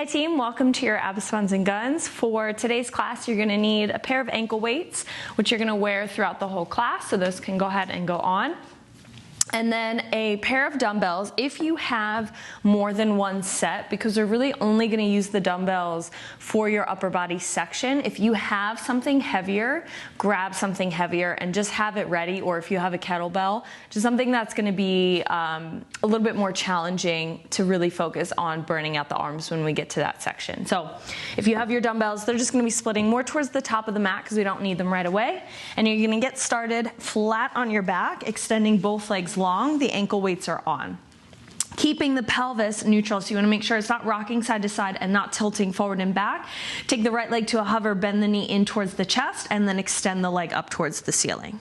Hi team, welcome to your Abs, Buns, and Guns. For today's class, you're gonna need a pair of ankle weights, which you're gonna wear throughout the whole class, so those can go ahead and go on. And then a pair of dumbbells if you have more than one set, because we're really only going to use the dumbbells for your upper body section. If you have something heavier, grab something heavier and just have it ready, or if you have a kettlebell, just something that's going to be a little bit more challenging to really focus on burning out the arms when we get to that section. So if you have your dumbbells, they're just going to be splitting more towards the top of the mat because we don't need them right away. And you're going to get started flat on your back, extending both legs long. The ankle weights are on. Keeping the pelvis neutral, so you want to make sure it's not rocking side to side and not tilting forward and back. Take the right leg to a hover, bend the knee in towards the chest, and then extend the leg up towards the ceiling.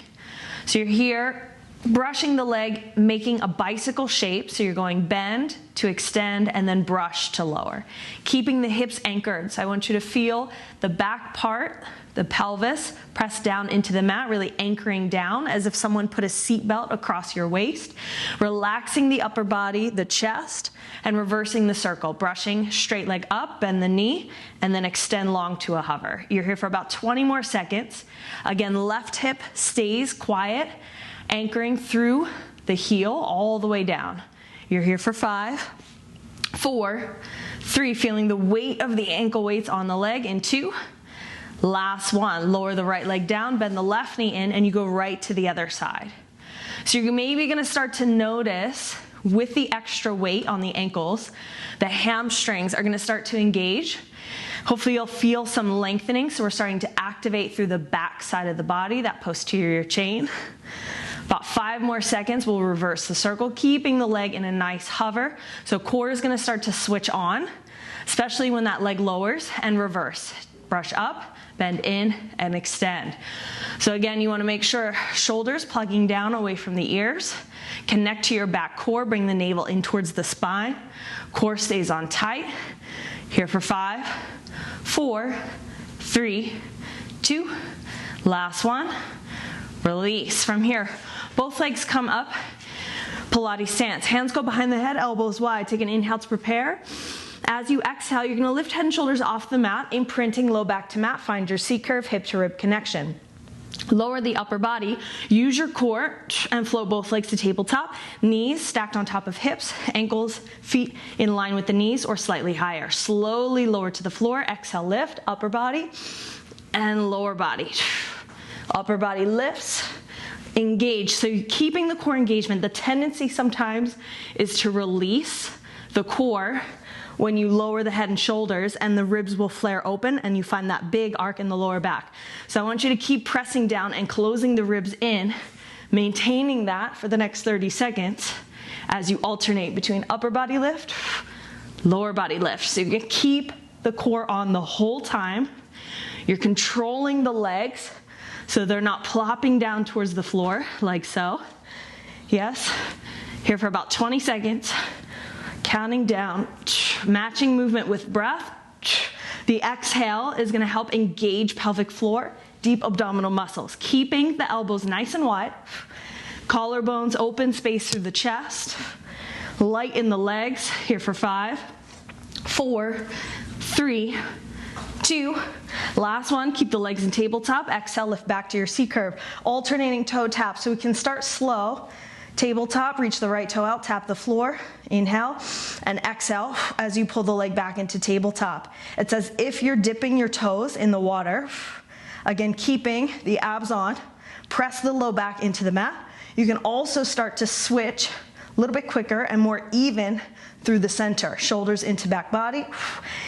So you're here, brushing the leg, making a bicycle shape. So you're going bend to extend and then brush to lower. Keeping the hips anchored. So I want you to feel the back part, the pelvis, press down into the mat, really anchoring down as if someone put a seat belt across your waist. Relaxing the upper body, the chest, and reversing the circle. Brushing straight leg up, bend the knee, and then extend long to a hover. You're here for about 20 more seconds. Again, left hip stays quiet, anchoring through the heel all the way down. You're here for 5, 4, 3, feeling the weight of the ankle weights on the leg in 2. Last one, lower the right leg down, bend the left knee in, and you go right to the other side. So you're maybe gonna start to notice with the extra weight on the ankles, the hamstrings are gonna start to engage. Hopefully you'll feel some lengthening, so we're starting to activate through the back side of the body, that posterior chain. About 5 more seconds, we'll reverse the circle, keeping the leg in a nice hover. So core is gonna start to switch on, especially when that leg lowers, and reverse. Brush up, bend in, and extend. So again, you wanna make sure shoulders plugging down away from the ears. Connect to your back core, bring the navel in towards the spine. Core stays on tight. Here for 5, 4, 3, 2, last one. Release. From here, both legs come up, Pilates stance. Hands go behind the head, elbows wide. Take an inhale to prepare. As you exhale, you're gonna lift head and shoulders off the mat, imprinting low back to mat. Find your C curve, hip to rib connection. Lower the upper body, use your core and float both legs to tabletop. Knees stacked on top of hips, ankles, feet in line with the knees or slightly higher. Slowly lower to the floor, exhale, lift, upper body and lower body. Upper body lifts, engage. So you're keeping the core engagement. The tendency sometimes is to release the core when you lower the head and shoulders, and the ribs will flare open and you find that big arc in the lower back. So I want you to keep pressing down and closing the ribs in, maintaining that for the next 30 seconds as you alternate between upper body lift, lower body lift. So you're gonna keep the core on the whole time. You're controlling the legs so they're not plopping down towards the floor like so. Yes, here for about 20 seconds. Counting down, matching movement with breath. The exhale is gonna help engage pelvic floor, deep abdominal muscles, keeping the elbows nice and wide, collarbones open, space through the chest, light in the legs, here for 5, 4, 3, 2, last one, keep the legs in tabletop, exhale, lift back to your C curve, alternating toe tap, so we can start slow. Tabletop, reach the right toe out, tap the floor, inhale, and exhale as you pull the leg back into tabletop. It's as if you're dipping your toes in the water. Again, keeping the abs on, press the low back into the mat. You can also start to switch a little bit quicker and more even through the center. Shoulders into back body,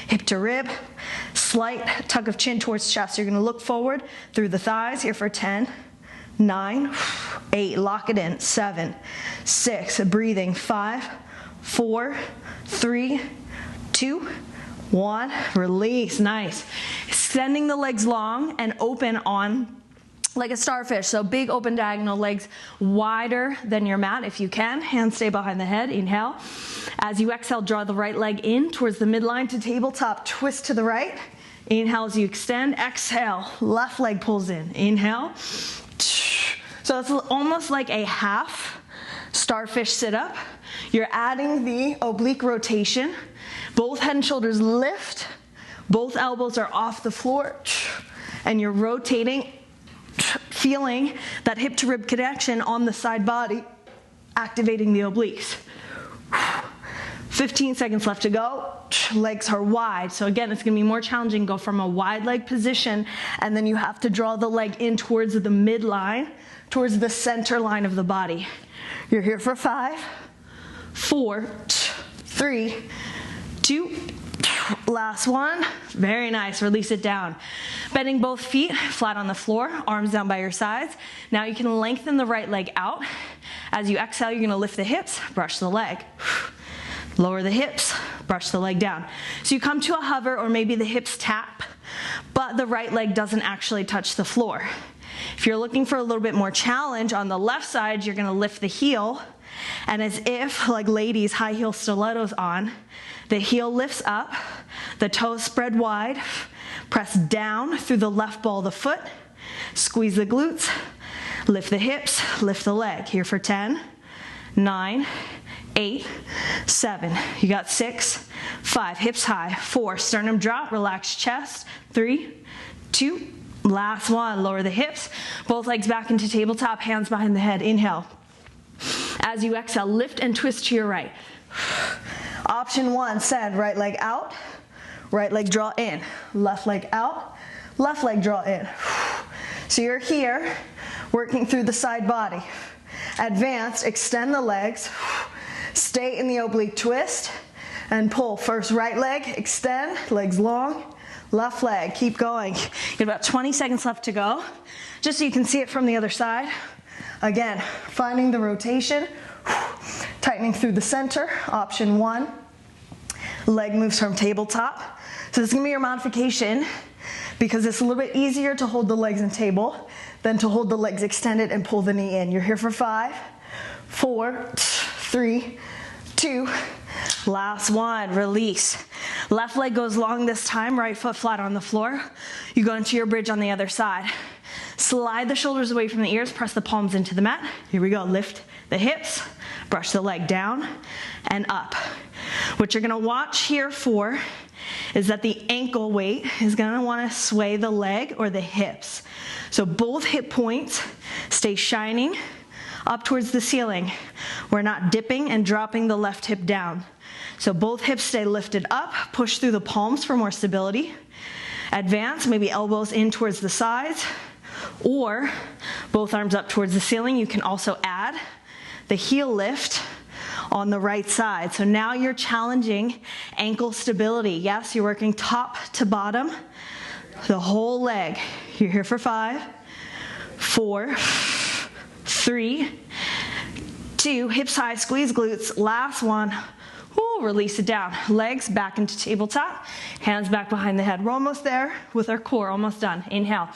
hip to rib, slight tuck of chin towards chest. You're gonna look forward through the thighs here for 10, 9, 8, lock it in, 7, 6, breathing, 5, 4, 3, 2, 1, release, nice. Extending the legs long and open on like a starfish, so big open diagonal, legs wider than your mat if you can. Hands stay behind the head, inhale. As you exhale, draw the right leg in towards the midline to tabletop, twist to the right. Inhale as you extend, exhale, left leg pulls in, inhale. So it's almost like a half starfish sit-up. You're adding the oblique rotation Both head and shoulders lift. Both elbows are off the floor. And you're rotating, feeling that hip to rib connection on the side body, activating the obliques. 15 seconds left to go. Legs are wide. So again, it's gonna be more challenging. Go from a wide leg position, and then you have to draw the leg in towards the midline, towards the center line of the body. You're here for 5, 4, 3, 2, last one. Very nice, release it down. Bending both feet flat on the floor, arms down by your sides. Now you can lengthen the right leg out. As you exhale, you're gonna lift the hips, brush the leg. Lower the hips, brush the leg down. So you come to a hover, or maybe the hips tap, but the right leg doesn't actually touch the floor. If you're looking for a little bit more challenge, on the left side, you're gonna lift the heel, and as if, like ladies, high heel stilettos on, the heel lifts up, the toes spread wide, press down through the left ball of the foot, squeeze the glutes, lift the hips, lift the leg. Here for 10, 9, 8, 7, you got 6, 5, hips high, 4, sternum drop, relax chest, 3, 2, last one, lower the hips, both legs back into tabletop, hands behind the head, inhale. As you exhale, lift and twist to your right. Option 1, send right leg out, right leg draw in, left leg out, left leg draw in. So you're here, working through the side body. Advanced, extend the legs, stay in the oblique twist, and pull. First right leg, extend, legs long, left leg, keep going. You have about 20 seconds left to go, just so you can see it from the other side. Again, finding the rotation, tightening through the center. Option 1, leg moves from tabletop. So this is gonna be your modification, because it's a little bit easier to hold the legs in table than to hold the legs extended and pull the knee in. You're here for 5, 4, 3, 2, last one, release. Left leg goes long this time, right foot flat on the floor. You go into your bridge on the other side. Slide the shoulders away from the ears, press the palms into the mat. Here we go, lift the hips, brush the leg down and up. What you're gonna watch here for is that the ankle weight is gonna wanna sway the leg or the hips. So both hip points stay shining up towards the ceiling. We're not dipping and dropping the left hip down. So both hips stay lifted up, push through the palms for more stability. Advance, maybe elbows in towards the sides, or both arms up towards the ceiling. You can also add the heel lift on the right side. So now you're challenging ankle stability. Yes, you're working top to bottom, the whole leg. You're here for 5, 4, 3, 2, hips high, squeeze glutes, last one. Ooh, release it down. Legs back into tabletop, hands back behind the head. We're almost there with our core, almost done. Inhale.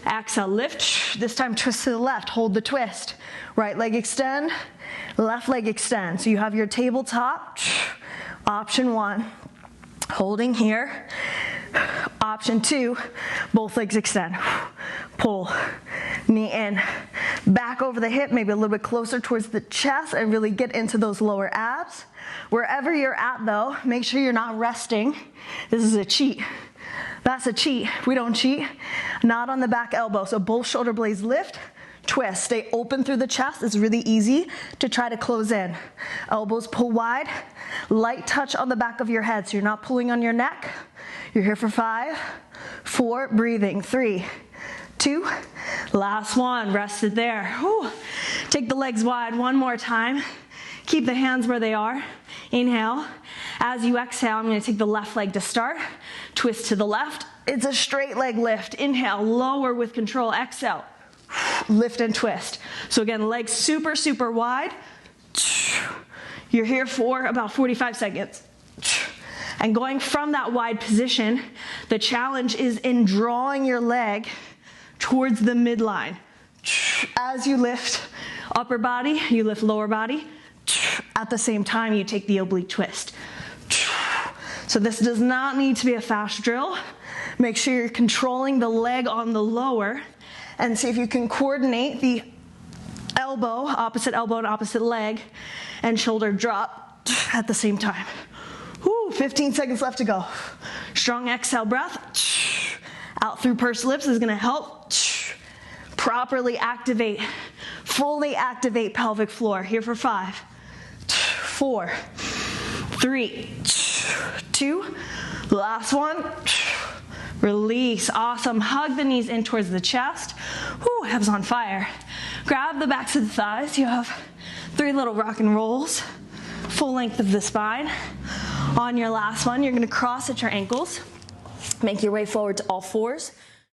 Exhale, lift. This time twist to the left, hold the twist. Right leg extend, left leg extend. So you have your tabletop, option 1, holding here. Option 2, both legs extend. Pull, knee in, back over the hip, maybe a little bit closer towards the chest, and really get into those lower abs. Wherever you're at though, make sure you're not resting. This is a cheat. That's a cheat. We don't cheat. Not on the back elbow. So both shoulder blades lift, twist. Stay open through the chest. It's really easy to try to close in. Elbows pull wide. Light touch on the back of your head, so you're not pulling on your neck. You're here for 5, 4, breathing, 3, 2, last one, rested there. Whew. Take the legs wide one more time. Keep the hands where they are. Inhale. As you exhale, I'm gonna take the left leg to start. Twist to the left. It's a straight leg lift. Inhale, lower with control. Exhale, lift and twist. So again, legs super, super wide. You're here for about 45 seconds. And going from that wide position, the challenge is in drawing your leg towards the midline. As you lift upper body, you lift lower body. At the same time, you take the oblique twist. So this does not need to be a fast drill. Make sure you're controlling the leg on the lower, and see if you can coordinate the elbow and opposite leg, and shoulder drop at the same time. Whew. 15 seconds left to go. Strong exhale breath. Out through pursed lips is gonna help properly activate, fully activate pelvic floor. Here for 5, 4, 3, 2, last one. Release, awesome. Hug the knees in towards the chest. Whoo, abs on fire. Grab the backs of the thighs. You have 3 little rock and rolls, full length of the spine. On your last one, you're gonna cross at your ankles. Make your way forward to all fours.